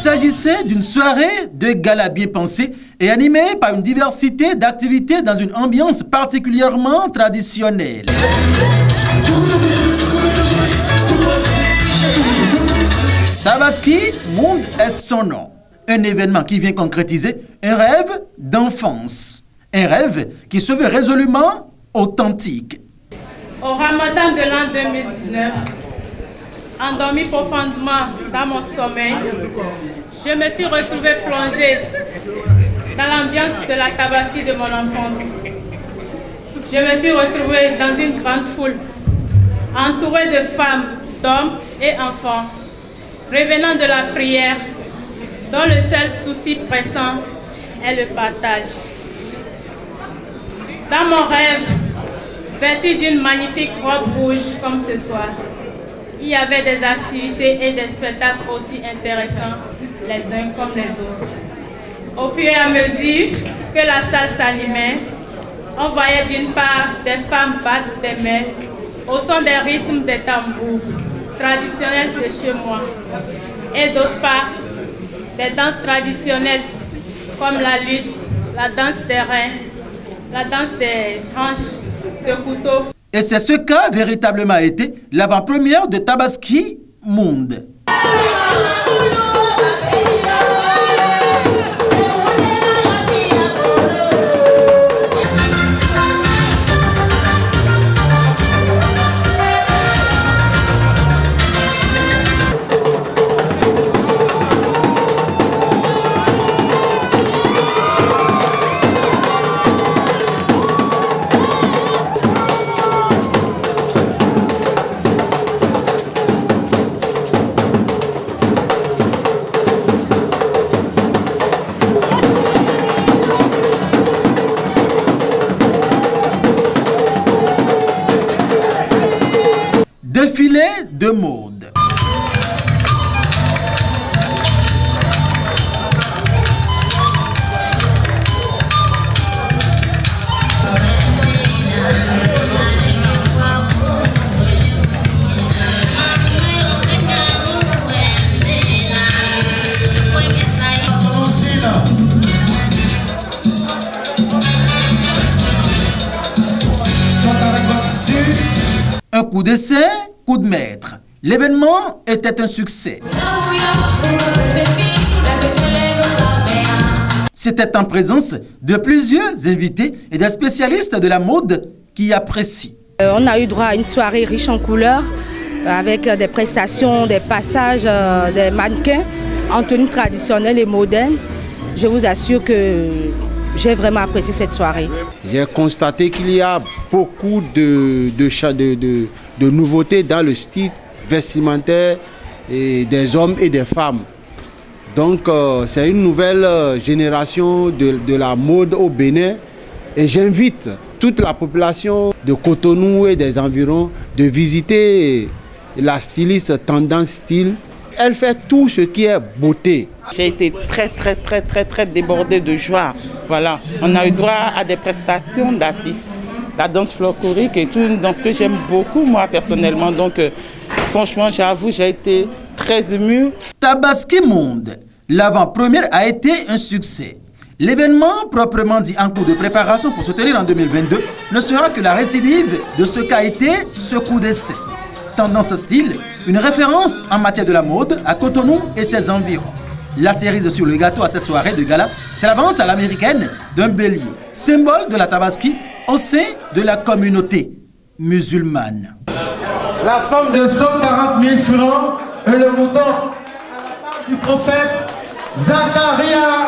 s'agissait d'une soirée de gala bien pensée et animée par une diversité d'activités dans une ambiance particulièrement traditionnelle. Tabaski Monde est son nom. Un événement qui vient concrétiser un rêve d'enfance. Un rêve qui se veut résolument authentique. Au Ramadan de l'an 2019, endormi profondément dans mon sommeil, je me suis retrouvée plongée dans l'ambiance de la Tabaski de mon enfance. Je me suis retrouvée dans une grande foule, entourée de femmes, d'hommes et enfants, revenant de la prière, dont le seul souci pressant est le partage. Dans mon rêve, vêtue d'une magnifique robe rouge comme ce soir, il y avait des activités et des spectacles aussi intéressants les uns comme les autres. Au fur et à mesure que la salle s'animait, on voyait d'une part des femmes battre des mains au son des rythmes des tambours traditionnels de chez moi, et d'autre part des danses traditionnelles comme la lutte, la danse des reins, la danse des hanches, de couteaux. Et c'est ce qu'a véritablement été l'avant-première de Tabaski Monde. Défilé de mode. Un coup d'essai, coup de maître. L'événement était un succès. C'était en présence de plusieurs invités et des spécialistes de la mode qui apprécient. On a eu droit à une soirée riche en couleurs avec des prestations, des passages, des mannequins en tenue traditionnelle et moderne. Je vous assure que j'ai vraiment apprécié cette soirée. J'ai constaté qu'il y a beaucoup de nouveautés dans le style vestimentaire et des hommes et des femmes. Donc c'est une nouvelle génération de la mode au Bénin. Et j'invite toute la population de Cotonou et des environs de visiter la styliste Tendance Style. Elle fait tout ce qui est beauté. J'ai été très débordée de joie. Voilà, on a eu droit à des prestations d'artistes. La danse folklorique est une danse que j'aime beaucoup moi personnellement. Donc franchement, j'avoue, j'ai été très émue. Tabaski Monde, l'avant-première a été un succès. L'événement proprement dit en cours de préparation pour se tenir en 2022 ne sera que la récidive de ce qu'a été ce coup d'essai. Tendance Style, une référence en matière de la mode à Cotonou et ses environs. La cerise sur le gâteau à cette soirée de gala, c'est la vente à l'américaine d'un bélier, symbole de la Tabaski au sein de la communauté musulmane. La somme de 140 000 francs et le mouton du prophète Zacharia.